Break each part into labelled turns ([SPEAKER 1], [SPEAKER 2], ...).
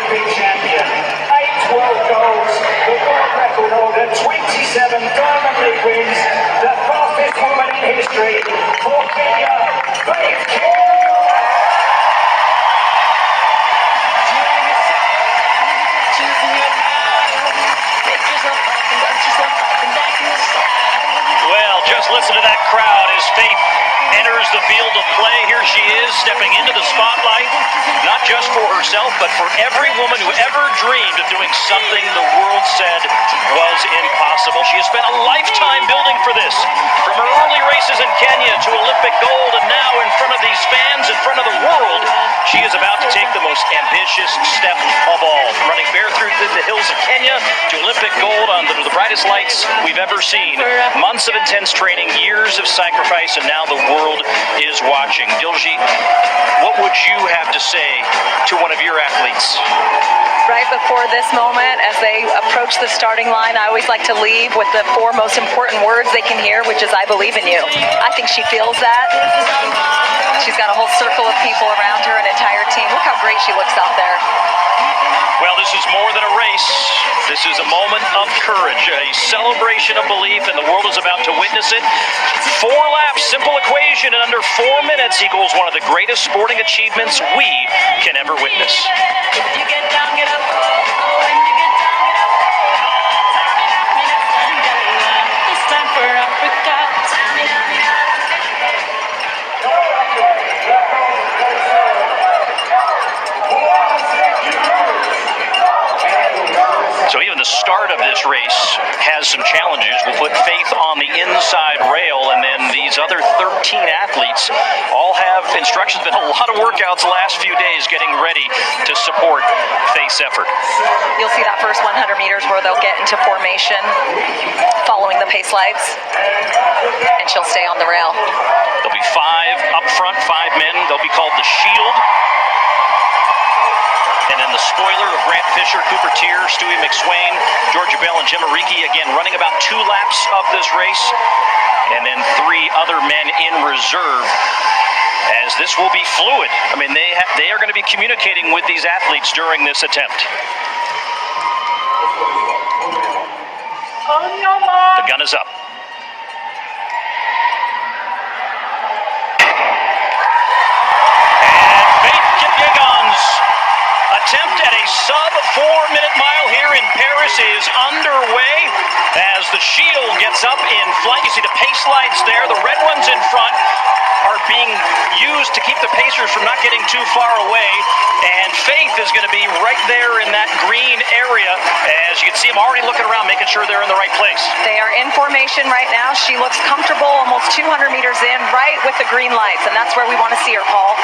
[SPEAKER 1] Olympic champion, 8 world golds, the world record holder, 27 Diamond League wins, the fastest woman in history for Kenya, Faith Kipyegon.
[SPEAKER 2] Well, just listen to that crowd as Faith enters the field of play. Here she is, stepping into the spotlight, not just for herself, but for every woman who ever dreamed of doing something the world said was impossible. She has spent a lifetime building for this, from her early races in Kenya to Olympic gold, and now in front of these fans, in front of the world, she is about to take the most ambitious step of all, running bare through the hills of Kenya to Olympic gold under the brightest lights we've ever seen. Months of intense training, years of sacrifice, and now the world is watching. Diljit, what would you have to say to one of your athletes?
[SPEAKER 3] Right before this moment, as they approach the starting line, I always like to leave with the 4 most important words they can hear, which is, I believe in you. I think she feels that. She's got a whole circle of people around her, an entire team. Look how great she looks out there.
[SPEAKER 2] Well, this is more than a race. This is a moment of courage, a celebration of belief, and the world is about to witness it. 4 laps, simple equation, in under 4 minutes equals one of the greatest sporting achievements we can ever witness.
[SPEAKER 4] You get down, get up, when you get down, get up. It's time for Africa.
[SPEAKER 2] So even the start of this race has some challenges. We'll put Faith on the inside rail, and then these other 13 athletes all have instructions. Been a lot of workouts the last few days getting ready to support Faith's effort.
[SPEAKER 3] You'll see that first 100 meters where they'll get into formation following the pace lights, and she'll stay on the rail.
[SPEAKER 2] There'll be 5 up front, 5 men. They'll be called the Shield. And then the spoiler of Grant Fisher, Cooper Tier, Stewie McSwain, Georgia Bell, and Jim Ariki, again running about 2 laps of this race. And then 3 other men in reserve, as this will be fluid. I mean, they are going to be communicating with these athletes during this attempt. The gun is up. And Faith Kipyegon's attempt at a sub-4-minute mile here in Paris is underway as the Shield gets up in flight. You see the pace lights there. The red ones in front are being used to keep the pacers from not getting too far away. And Faith is going to be right there in that green area. As you can see them already looking around, making sure they're in the right place.
[SPEAKER 3] They are in formation right now. She looks comfortable almost 200 meters in, right with the green lights, and that's where we want to see her, Paul.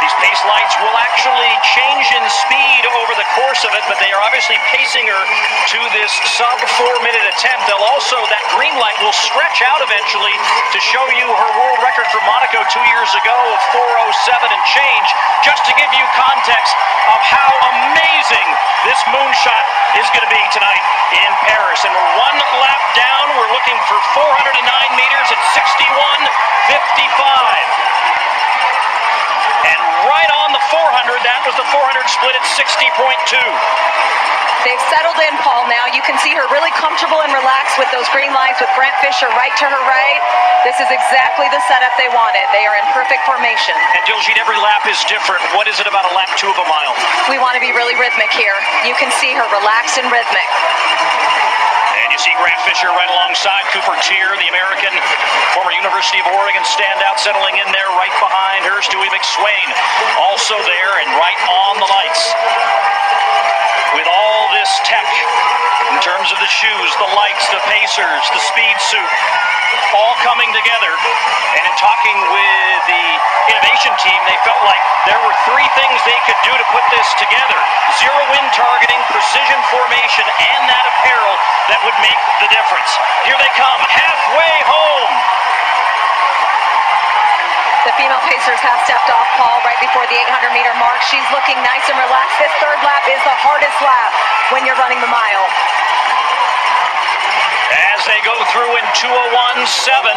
[SPEAKER 2] These pace lights will actually change in speed over the course of it, but they are obviously pacing her to this sub-4-minute attempt. They'll also, that green light will stretch out eventually to show you her world record for Monaco 2 years ago of 4:07 and change, just to give you context of how amazing this moonshot is going to be tonight in Paris. And we're 1 lap down. We're looking for 409 meters at 61:55. And right on the 400, that was the 400 split at 60.2.
[SPEAKER 3] They've settled in, Paul, now. You can see her really comfortable and relaxed with those green lights, with Grant Fisher right to her right. This is exactly the setup they wanted. They are in perfect formation.
[SPEAKER 2] And Diljit, every lap is different. What is it about a lap 2 of a mile?
[SPEAKER 3] We want to be really rhythmic here. You can see her relaxed and rhythmic.
[SPEAKER 2] And you see Grant Fisher right alongside Cooper Tier, the American, former University of Oregon standout, settling in there right behind her. Stewie McSwain also there and right on the lights. With all this tech, in terms of the shoes, the lights, the pacers, the speed suit, all coming together. And in talking with the innovation team, they felt like there were 3 things they could do to put this together: zero wind targeting, precision formation, and that apparel that would make the difference. Here they come, halfway home.
[SPEAKER 3] The female pacers have stepped off, Paul, right before the 800-meter mark. She's looking nice and relaxed. This 3rd lap is the hardest lap when you're running the mile.
[SPEAKER 2] As they go through in 2:01.7,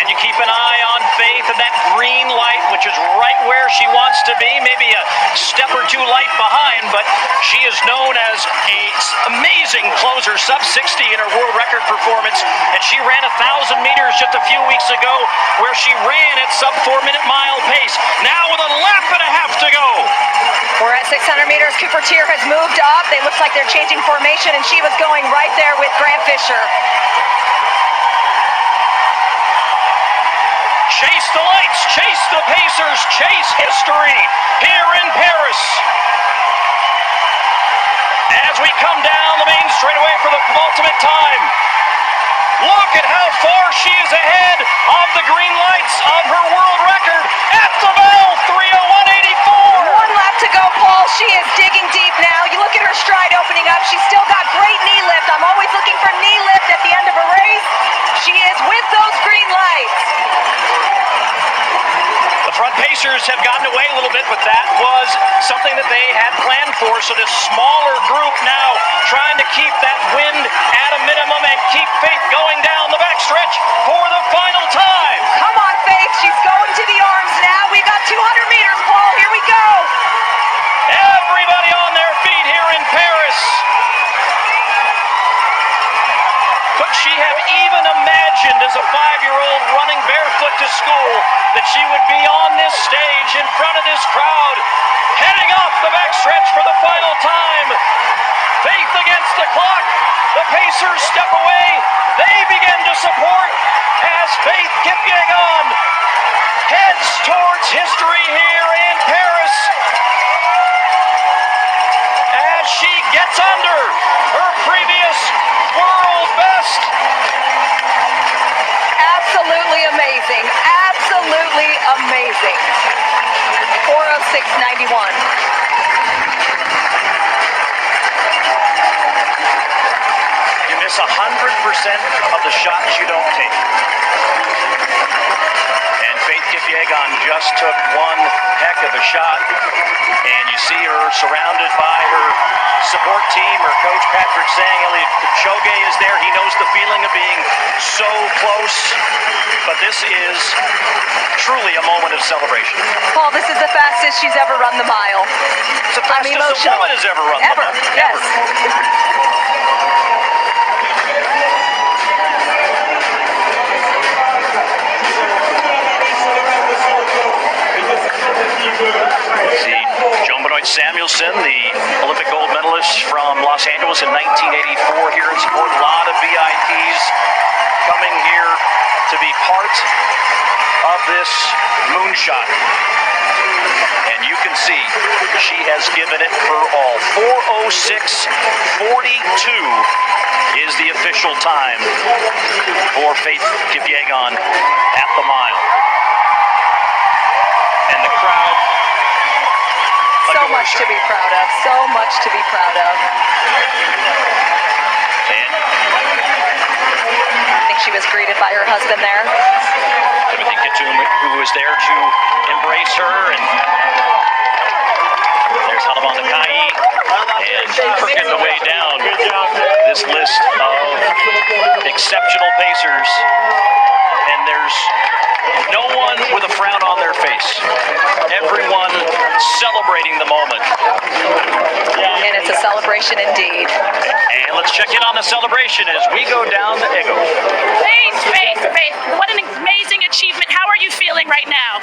[SPEAKER 2] and you keep an eye on Faith and that green light, which is right where she wants to be, maybe a step or 2 light She is known as an amazing closer, sub-60 in her world record performance, and she ran 1,000 meters just a few weeks ago where she ran at sub-4-minute mile pace. Now with a lap and a half to go.
[SPEAKER 3] We're at 600 meters. Cooper Tier has moved up. They look like they're changing formation, and she was going right there with Grant Fisher.
[SPEAKER 2] Chase the lights, chase the Pacers, chase history here in Paris. As we come down the main straightaway for the ultimate time, look at how far she is ahead of the green lights of her world record at the bell, 3:01.84.
[SPEAKER 3] One lap to go, Paul. She is digging deep now. You look at her stride opening up. She's still got great knee lift. I'm always looking for knee lift at the end of a race. She is with those green lights.
[SPEAKER 2] The front Pacers have gotten away a little bit, but that was something that they had planned for. So this smaller group now trying to keep that wind at a minimum and keep Faith going down the backstretch for the final time.
[SPEAKER 3] Come on, Faith. She's going to the arms now. We got 200 meters, Paul. Here we go.
[SPEAKER 2] Everybody on their feet here in Paris. Could she have even imagined as a 5-year-old running barefoot to school that she would be on this stage in front of this crowd, heading off the backstretch for the final time? Faith against the clock. The Pacers step away. They begin to support as Faith Kipyegon heads towards history here in Paris as she gets under her previous world best.
[SPEAKER 3] Absolutely amazing. Absolutely amazing. 4:06.91.
[SPEAKER 2] You miss 100% of the shots you don't take. And Faith Kipyegon just took one heck of a shot. And you see her surrounded by her support team. Her coach, Patrick, saying Eliud Kipchoge is there. He knows the feeling of being so close. But this is truly a moment of celebration.
[SPEAKER 3] Paul, this is the fastest she's ever run the mile.
[SPEAKER 2] It's the fastest a woman has ever run the mile.
[SPEAKER 3] Yes.
[SPEAKER 2] See, Joan Benoit Samuelson, the Olympic gold medalist from Los Angeles in 1984, here in support. A lot of VIPs coming here to be part of this moonshot. And you can see she has given it her all. 4:06.42 is the official time for Faith Kipyegon at the mile. And the crowd,
[SPEAKER 3] So much to be proud of. So much to be proud of.
[SPEAKER 2] and
[SPEAKER 3] I think she was greeted by her husband there.
[SPEAKER 2] Timothy Katoum, who was there to embrace her, and there's Halaman Nakai, and working the way down this list of exceptional pacers, and there's no one with a frown on their face. Everyone celebrating the moment.
[SPEAKER 3] And it's a celebration indeed.
[SPEAKER 2] And let's check in on the celebration as we go down the Ego.
[SPEAKER 5] Faith, what an amazing achievement. How are you feeling right now?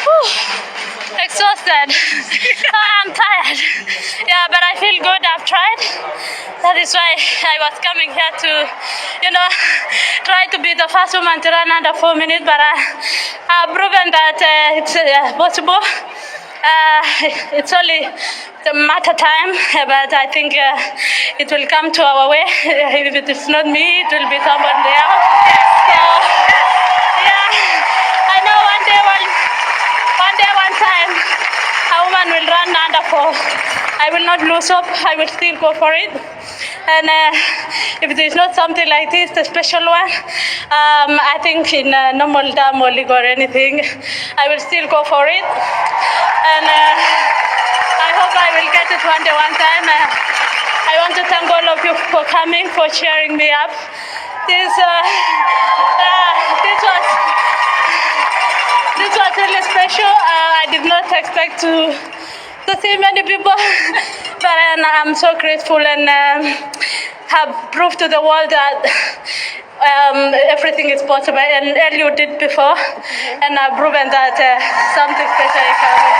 [SPEAKER 6] Exhausted. I'm tired. Yeah, but I feel good. I've tried. That is why I was coming here to, try to be the first woman to run under 4 minutes. But I've proven that it's possible. It's only a matter of time, but I think it will come to our way. If it is not me, it will be somebody else. So, yeah, I know one day, one time, a woman will run under 4. I will not lose hope. I will still go for it. And if there's not something like this, the special one, I think in normal dam or league or anything, I will still go for it. And I hope I will get it one day, one time. I want to thank all of you for coming, for cheering me up. This was really special. I did not expect to to see many people, but I'm so grateful and have proved to the world that everything is possible. And Eliud did before, and I've proven that something special is coming.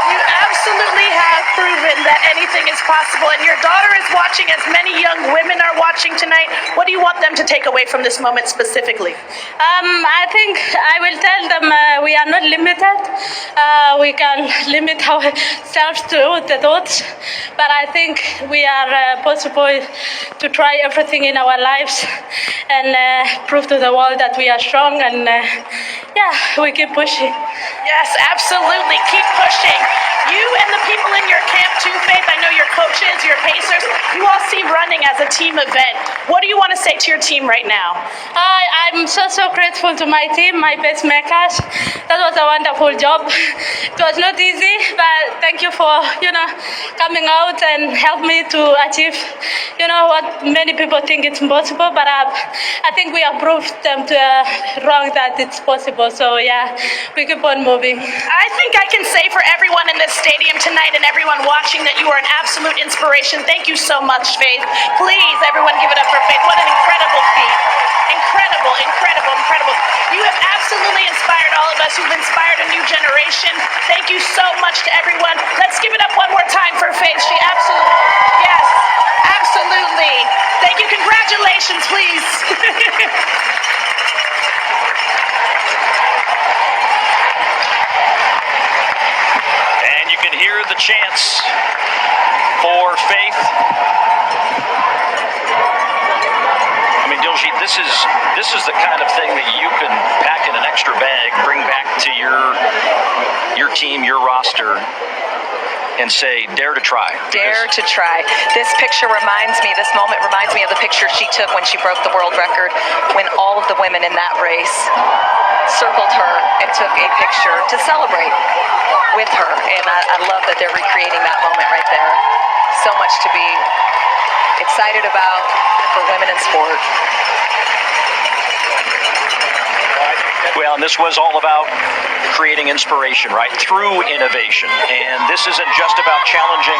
[SPEAKER 5] You absolutely have proven that anything is possible, and your daughter is watching, as many young women are watching tonight. What do you want them to take away from this moment specifically?
[SPEAKER 6] I think I will tell them we are not limited. We can limit ourselves to the thoughts, but I think we are possible to try everything in our lives and prove to the world that we are strong, and we keep pushing.
[SPEAKER 5] Yes, absolutely. Keep pushing. You and the people in your camp too, Faith, I know your coaches, your pacers, you all see running as a team event. What do you want to say to your team right now?
[SPEAKER 6] I'm so grateful to my team, my pacemakers. That was a wonderful job. It was not easy, but thank you for, coming out and help me to achieve, what many people think it's impossible, but I think we have proved them wrong that it's possible. So we keep on moving.
[SPEAKER 5] I think I can say for everyone in this stadium tonight and everyone watching that you are an absolute inspiration. Thank you so much, Faith. Please, everyone give it up for Faith. What an incredible feat. Incredible, incredible, incredible. You have absolutely inspired all of us. You've inspired a new generation. Thank you so much to everyone. Let's give it up one more time for Faith. She absolutely, yes, absolutely. Thank you. Congratulations, please.
[SPEAKER 2] And you can hear the chants for Faith. I mean, Diljeet, this is the kind of thing that you can pack in an extra bag, bring back to your team, your roster, and say, dare to try.
[SPEAKER 3] Dare to try. This moment reminds me of the picture she took when she broke the world record, when all of the women in that race circled her and took a picture to celebrate with her. And I love that they're recreating that moment right there. So much to be excited about for women in sport.
[SPEAKER 2] Well, and this was all about creating inspiration, right, through innovation. And this isn't just about challenging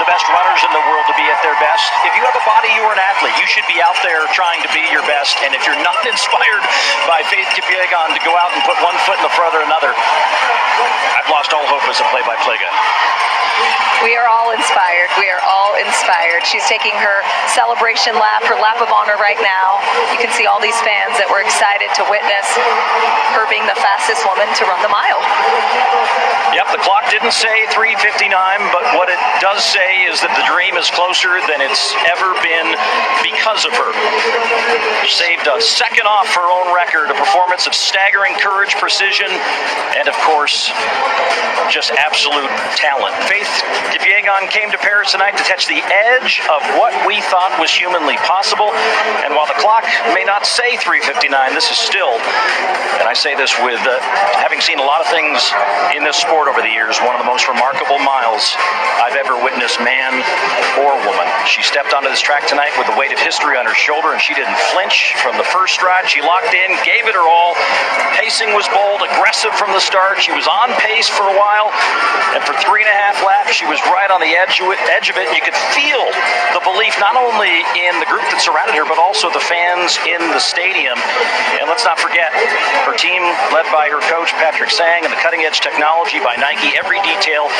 [SPEAKER 2] the best runners in the world to be at their best. If you have a body, you are an athlete. You should be out there trying to be your best. And if you're not inspired by Faith Kipyegon to go out and put one foot in the front of another, I've lost all hope as a play-by-play guy.
[SPEAKER 3] We are all inspired. We are all inspired. She's taking her celebration lap, her lap of honor right now. You can see all these fans that were excited to witness her being the fastest woman to run the mile.
[SPEAKER 2] Yep, the clock didn't say 3:59, but what it does say is that the dream is closer than it's ever been because of her. Saved a second off her own record, a performance of staggering courage, precision, and of course, just absolute talent. Faith Kipyegon came to Paris tonight to touch the edge of what we thought was humanly possible. And while the clock may not say 3:59, this is still, and I say this with having seen a lot of things in this sport over the years, one of the most remarkable miles I've ever witnessed, man or woman. She stepped onto this track tonight with the weight of history on her shoulder, and she didn't flinch from the first stride. She locked in, gave it her all. Pacing was bold, aggressive from the start. She was on pace for a while, and for 3.5 laps, she was right on the edge of it. You could feel the belief not only in the group that surrounded her, but also the fans in the stadium. And let's not forget, her team led by her coach, Patrick Sang, and the cutting-edge technology by Nike. Every detail